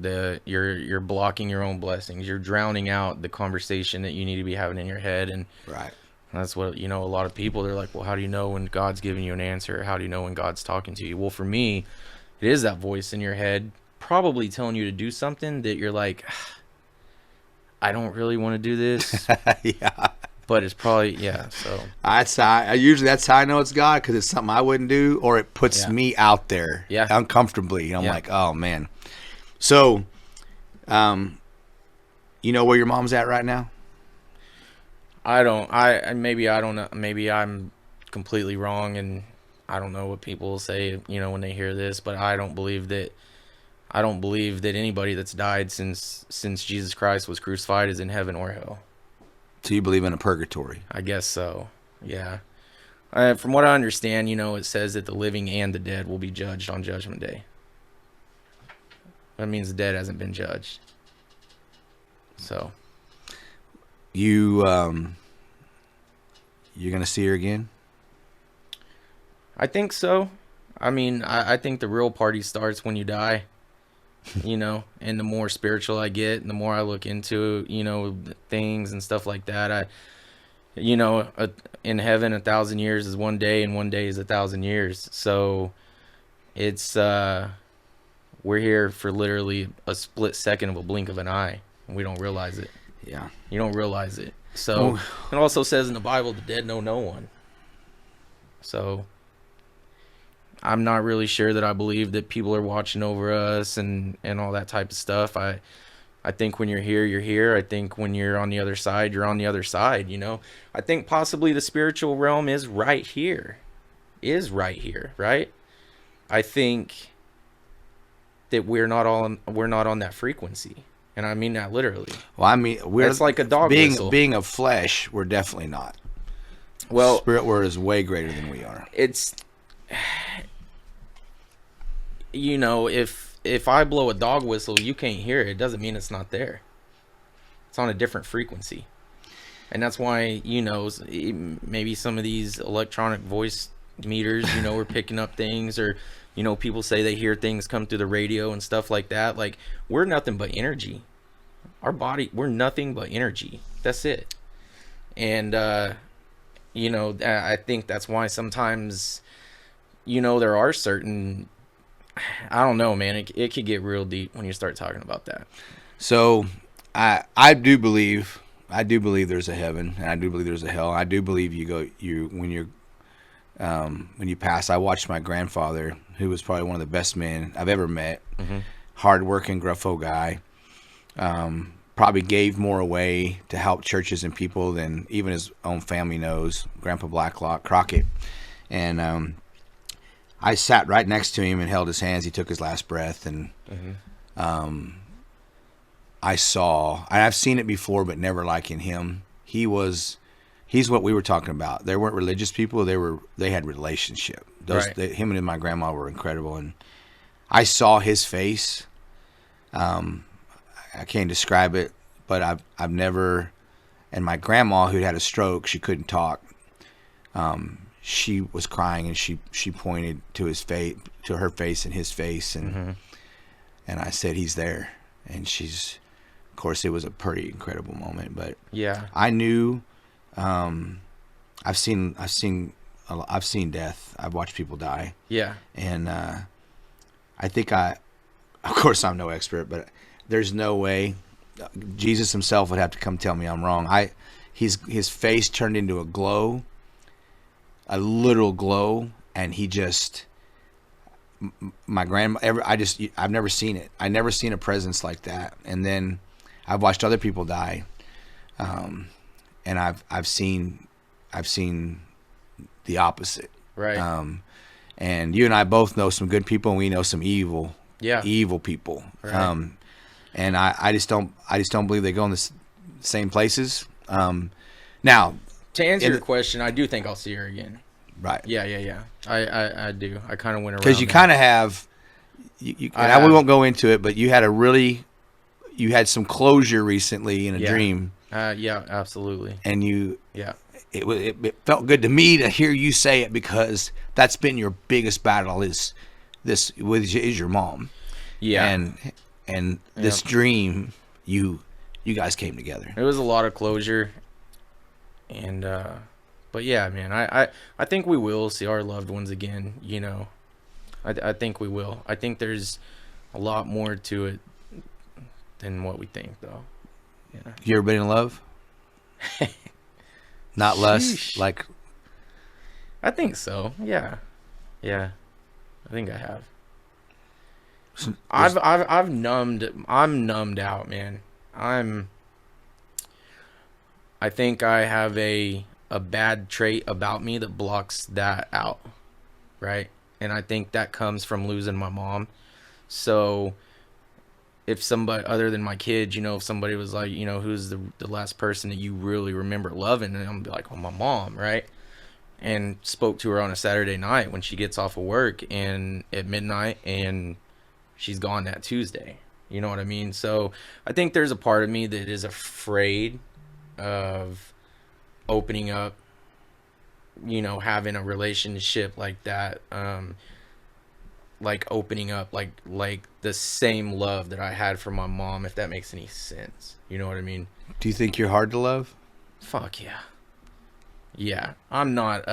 you're blocking your own blessings. You're drowning out the conversation that you need to be having in your head, and Right. that's what, a lot of people, they're like, well, how do you know when God's giving you an answer? How do you know when God's talking to you? Well, for me, it is that voice in your head probably telling you to do something that you're like, I don't really want to do this. Yeah. But it's probably, so. That's how I know it's God, because it's something I wouldn't do, or it puts me out there uncomfortably. I'm like, oh, man. So, you know where your mom's at right now? Maybe I don't know. Maybe I'm completely wrong, and I don't know what people will say, when they hear this, but I don't believe that anybody that's died since Jesus Christ was crucified is in heaven or hell. So you believe in a purgatory? I guess so. Yeah. From what I understand, it says that the living and the dead will be judged on Judgment Day. That means the dead hasn't been judged. So. You're gonna see her again? I think so. I mean, I think the real party starts when you die. And the more spiritual I get, and the more I look into, things and stuff like that, in heaven, 1,000 years is one day, and one day is 1,000 years. So it's, we're here for literally a split second of a blink of an eye, and we don't realize it. Yeah. You don't realize it. So it also says in the Bible, the dead know no one. So I'm not really sure that I believe that people are watching over us and all that type of stuff. I think when you're here, you're here. I think when you're on the other side, you're on the other side, I think possibly the spiritual realm is right here, right? I think that we're not on that frequency. And I mean that literally. Well, I mean, it's like a dog whistle. Being of flesh, we're definitely not. Well, spirit world is way greater than we are. It's, if I blow a dog whistle, you can't hear it. It doesn't mean it's not there. It's on a different frequency. And that's why, maybe some of these electronic voice meters, we're picking up things, or, people say they hear things come through the radio and stuff like that. Like, we're nothing but energy. Our body, we're nothing but energy. That's it. And, I think that's why sometimes, there are certain, I don't know, man, it could get real deep when you start talking about that. So I do believe there's a heaven, and I do believe there's a hell. I do believe when you pass. I watched my grandfather, who was probably one of the best men I've ever met. Mm-hmm. Hardworking, gruffo guy. Probably gave more away to help churches and people than even his own family knows. Grandpa Blacklock, Crockett. And I sat right next to him and held his hands. He took his last breath, and I saw, and I've seen it before, but never like in him. He's what we were talking about. They weren't religious people. They had relationship. Him and my grandma were incredible, and I saw his face. I can't describe it, but I've never. And my grandma, who had a stroke, she couldn't talk. She was crying, and she pointed to his face, to her face and his face, and and I said, "He's there." And she's, of course, it was a pretty incredible moment. But yeah, I knew. I've seen death. I've watched people die. Yeah, and I think of course, I'm no expert, but there's no way Jesus himself would have to come tell me I'm wrong. His face turned into a glow, a literal glow, and he just, my grandma, I've never seen it. I never seen a presence like that. And then I've watched other people die, and I've seen the opposite. Right. And you and I both know some good people, and we know some evil people. Right. And I just don't believe they go in the same places. Now, to answer your question, I do think I'll see her again. Right. Yeah. I do. I kind of went around because you kind of have. We won't go into it, but you had some closure recently in a dream. Yeah, absolutely. And it felt good to me to hear you say it, because that's been your biggest battle is your mom. Yeah. And this dream, you guys came together. It was a lot of closure. And but yeah, man, I think we will see our loved ones again, you know. I think we will. I think there's a lot more to it than what we think, though. Yeah. You ever been in love? Not less, like. I think so. Yeah. I think I have. I'm numbed out, man. I think I have a bad trait about me that blocks that out, right? And I think that comes from losing my mom. So if somebody other than my kids, you know, if somebody was like, you know, who's the last person that you really remember loving, and I'm gonna be like, well, my mom, right? And spoke to her on a Saturday night when she gets off of work and at midnight, and she's gone that Tuesday. You know what I mean? So I think there's a part of me that is afraid of opening up, you know, having a relationship like that, like opening up like the same love that I had for my mom, if that makes any sense. You know what I mean? Do you think you're hard to love? Fuck yeah. I'm not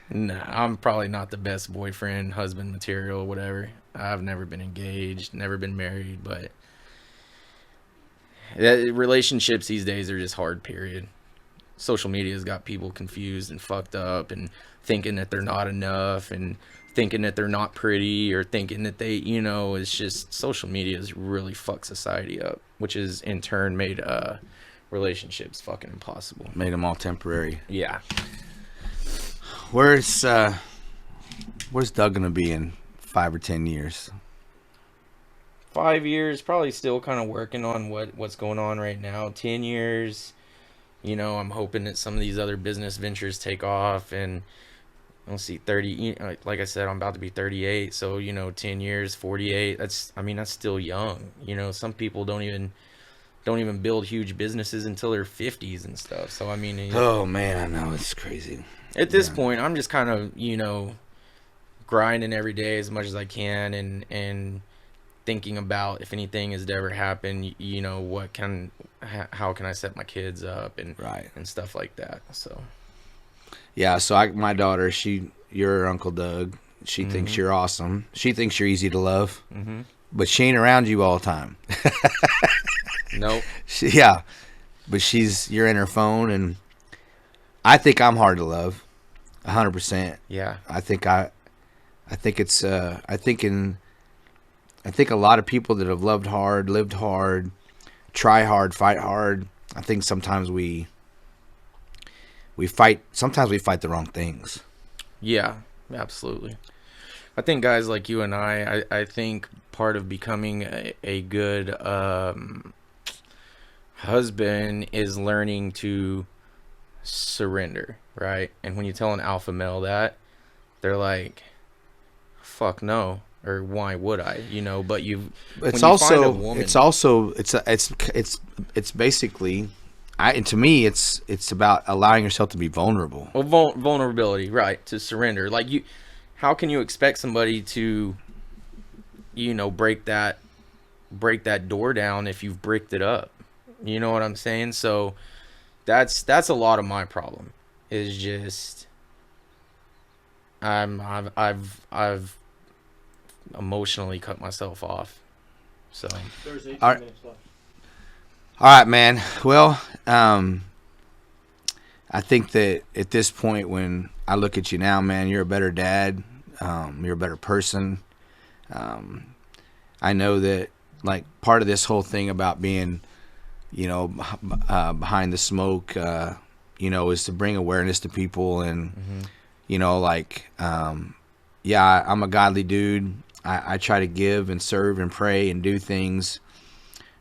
nah, I'm probably not the best boyfriend, husband material, whatever. I've never been engaged, never been married, but relationships these days are just hard, period. Social media's got people confused and fucked up and thinking that they're not enough and thinking that they're not pretty or thinking that they, you know, it's just social media has really fucked society up, which has in turn made relationships fucking impossible. Made them all temporary. Yeah. Where's Doug gonna be in 5 or 10 years? 5 years, probably still kind of working on what's going on right now. 10 years, you know, I'm hoping that some of these other business ventures take off, and I'll see 30, you know, like I said, I'm about to be 38, so, you know, 10 years, 48, that's still young. You know, some people don't even build huge businesses until their 50s and stuff. So I mean, you know, oh man, I know, it's crazy. At this point, I'm just kind of, you know, grinding every day as much as I can, and thinking about if anything is to ever happen, you know, how can I set my kids up and stuff like that. So yeah, so my daughter, your Uncle Doug, she thinks you're awesome. She thinks you're easy to love, but she ain't around you all the time. Nope. Yeah, but you're in her phone, and I think I'm hard to love, 100%. Yeah. I think a lot of people that have loved hard, lived hard, try hard, fight hard. I think sometimes we fight the wrong things. Yeah, absolutely. I think guys like you and I think part of becoming a good husband is learning to surrender, right? And when you tell an alpha male that, they're like, fuck no, or why would I, you know? But it's basically, and to me it's about allowing yourself to be vulnerable. Well, vulnerability, right? To surrender. Like, how can you expect somebody to, you know, break that door down if you've bricked it up? You know what I'm saying? So that's a lot of my problem, is just I've emotionally cut myself off. So there's 18 all right. minutes left. All right, man. Well, I think that at this point, when I look at you now, man, you're a better dad. You're a better person. I know that, like, part of this whole thing about being, you know, behind the smoke, you know, is to bring awareness to people. And, you know, like, yeah, I'm a godly dude. I try to give and serve and pray and do things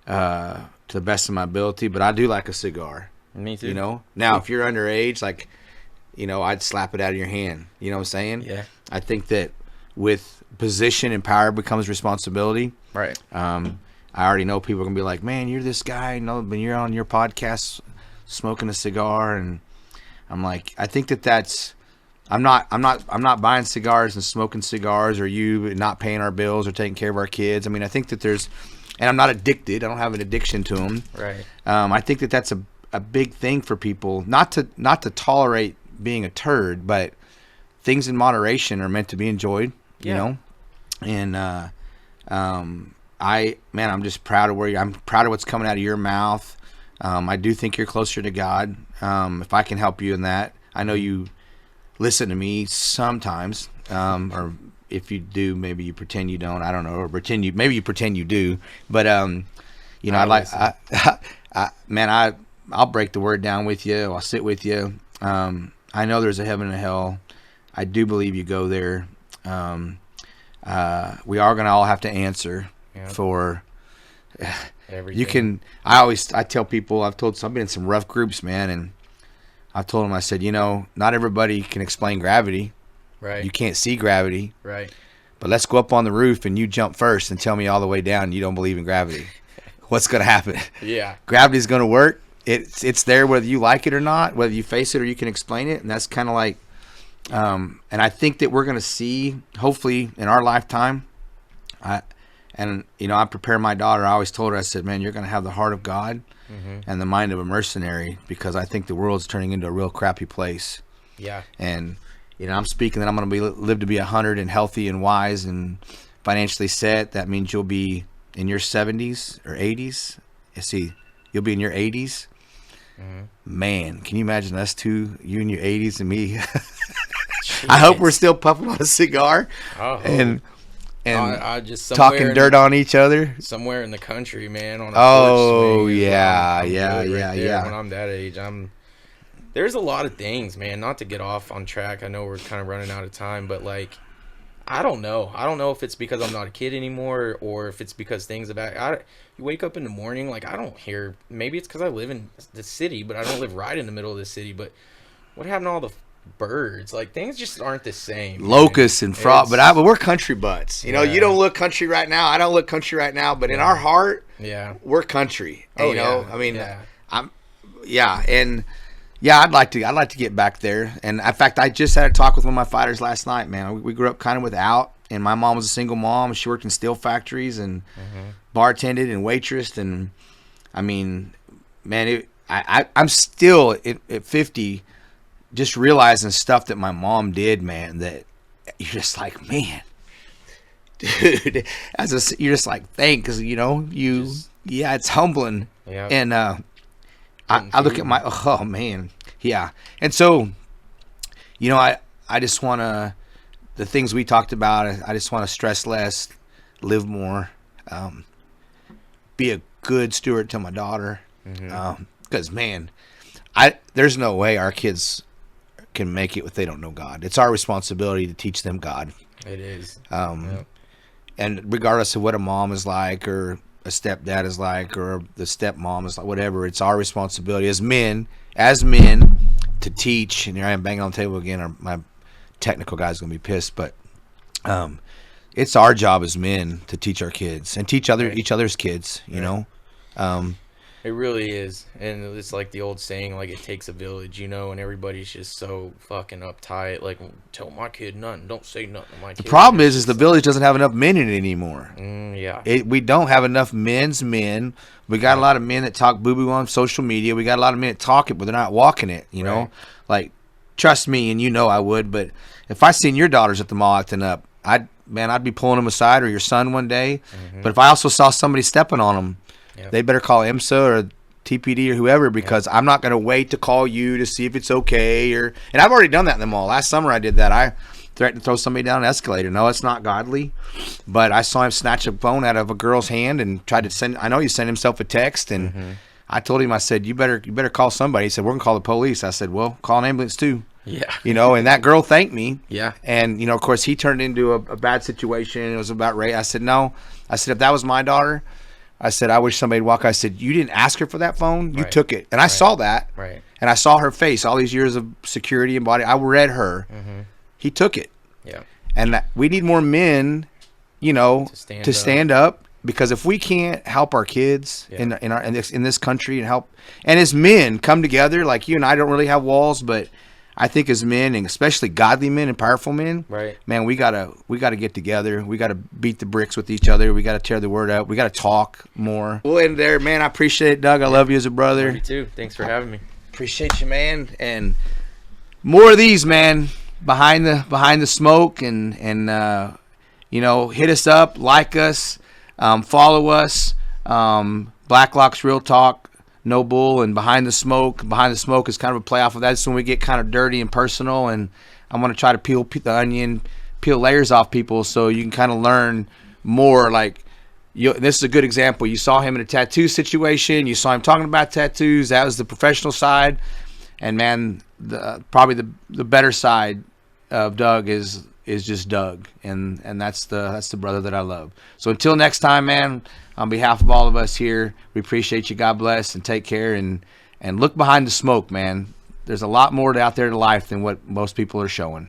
to the best of my ability, but I do like a cigar. Me too. You know? Now, if you're underage, like, you know, I'd slap it out of your hand. You know what I'm saying? Yeah. I think that with position and power becomes responsibility. Right. I already know people are going to be like, man, you're this guy, you know, but you're on your podcast smoking a cigar, and I'm like, I think that's. I'm not buying cigars and smoking cigars, or you not paying our bills or taking care of our kids. I mean, I think that there's, and I'm not addicted. I don't have an addiction to them. Right. I think that that's a big thing for people, not to tolerate being a turd, but things in moderation are meant to be enjoyed. You know, and I'm just proud of I'm proud of what's coming out of your mouth. I do think you're closer to God. If I can help you in that, I know you listen to me sometimes, or if you do, maybe you pretend you don't. I don't know, or maybe you pretend you do. But you know, I'll break the word down with you. I'll sit with you. I know there's a heaven and a hell. I do believe you go there. We are gonna all have to answer for everything. You can. I tell people. I've been in some rough groups, man, and I told them, I said, you know, not everybody can explain gravity. Right. You can't see gravity. Right. But let's go up on the roof and you jump first and tell me all the way down you don't believe in gravity. What's going to happen? Yeah. Gravity's going to work. It's there whether you like it or not, whether you face it or you can explain it. And that's kind of like, and I think that we're going to see, hopefully in our lifetime, I prepare my daughter. I always told her, I said, man, you're going to have the heart of God and the mind of a mercenary, because I think the world's turning into a real crappy place. Yeah. And, you know, I'm speaking that I'm going to live to be 100 and healthy and wise and financially set. That means you'll be in your 70s or 80s. You'll be in your 80s. Man, can you imagine us two, you in your 80s and me? I hope we're still puffing on a cigar. And I just talking dirt on each other somewhere in the country, man. On a porch swing, yeah. When I'm that age, there's a lot of things, man. Not to get off on track. I know we're kind of running out of time, but like, I don't know. I don't know if it's because I'm not a kid anymore, or if it's because things about. You wake up in the morning, like I don't hear. Maybe it's because I live in the city, but I don't live right in the middle of the city. But what happened to all the birds? Like, things just aren't the same. Locusts and frog, but we're country butts. You know, you don't look country right now. I don't look country right now, but in our heart, we're country. You know, I mean, I'd like to get back there. And in fact, I just had a talk with one of my fighters last night, man. We grew up kind of without, and my mom was a single mom. She worked in steel factories and bartended and waitressed, and I mean, man, I'm still at 50. Just realizing stuff that my mom did, man, that you're just like, man, dude, you're just like, thanks, you know, it's humbling. Yeah. And I look at oh man, yeah. And so, you know, I just want to, the things we talked about, I just want to stress less, live more, be a good steward to my daughter, because man, there's no way our kids can make it if they don't know God. It's our responsibility to teach them God. It is. And regardless of what a mom is like, or a stepdad is like, or the stepmom is like, whatever, it's our responsibility as men to teach. And here I am banging on the table again. My technical guy's gonna be pissed, but it's our job as men to teach our kids and teach each other's kids. You know. It really is. And it's like the old saying, like, it takes a village, you know, and everybody's just so fucking uptight. Like, tell my kid nothing. Don't say nothing to my kid. The problem is the village doesn't have enough men in it anymore. We don't have enough men. We got a lot of men that talk boo-boo on social media. We got a lot of men that talk it, but they're not walking it, you know? Like, trust me, and you know I would, but if I seen your daughters at the mall acting up, I'd be pulling them aside, or your son one day. But if I also saw somebody stepping on them, they better call IMSA or TPD or whoever, because I'm not going to wait to call you to see if it's okay. And I've already done that in the mall. Last summer I did that. I threatened to throw somebody down an escalator. No, it's not godly. But I saw him snatch a phone out of a girl's hand and tried to send. I know he sent himself a text, and I told him, I said, you better call somebody. He said, we're going to call the police. I said, well, call an ambulance too. Yeah. You know, and that girl thanked me. Yeah. And, you know, of course, he turned into a bad situation. It was about rape. I said, no. I said, if that was my daughter, I said, I wish somebody'd walk. I said, you didn't ask her for that phone. You took it. And I saw that. Right. And I saw her face, all these years of security and body. I read her. He took it. Yeah. And we need more men, you know, to stand up because if we can't help our kids Yeah. in this country and as men come together, like you and I don't really have walls, but I think as men, and especially godly men and powerful men, Right. man, we gotta get together. We gotta beat the bricks with each other. We gotta tear the word up. We gotta talk more. Well, and there, man, I appreciate it, Doug. I love you as a brother. You too. Thanks for having me. Appreciate you, man. And more of these, man, behind the smoke, and hit us up, like us, follow us. Blacklock's Real Talk, No Bull, and Behind the Smoke. Behind the Smoke is kind of a play off of that. It's when we get kind of dirty and personal, and I'm going to try to peel the onion, peel layers off people so you can kind of learn more. Like, this is a good example. You saw him in a tattoo situation. You saw him talking about tattoos. That was the professional side. And, man, probably the better side of Doug is just Doug, and that's the brother that I love. So until next time, man, on behalf of all of us here, we appreciate you. God bless, and take care, and look behind the smoke, man. There's a lot more out there to life than what most people are showing.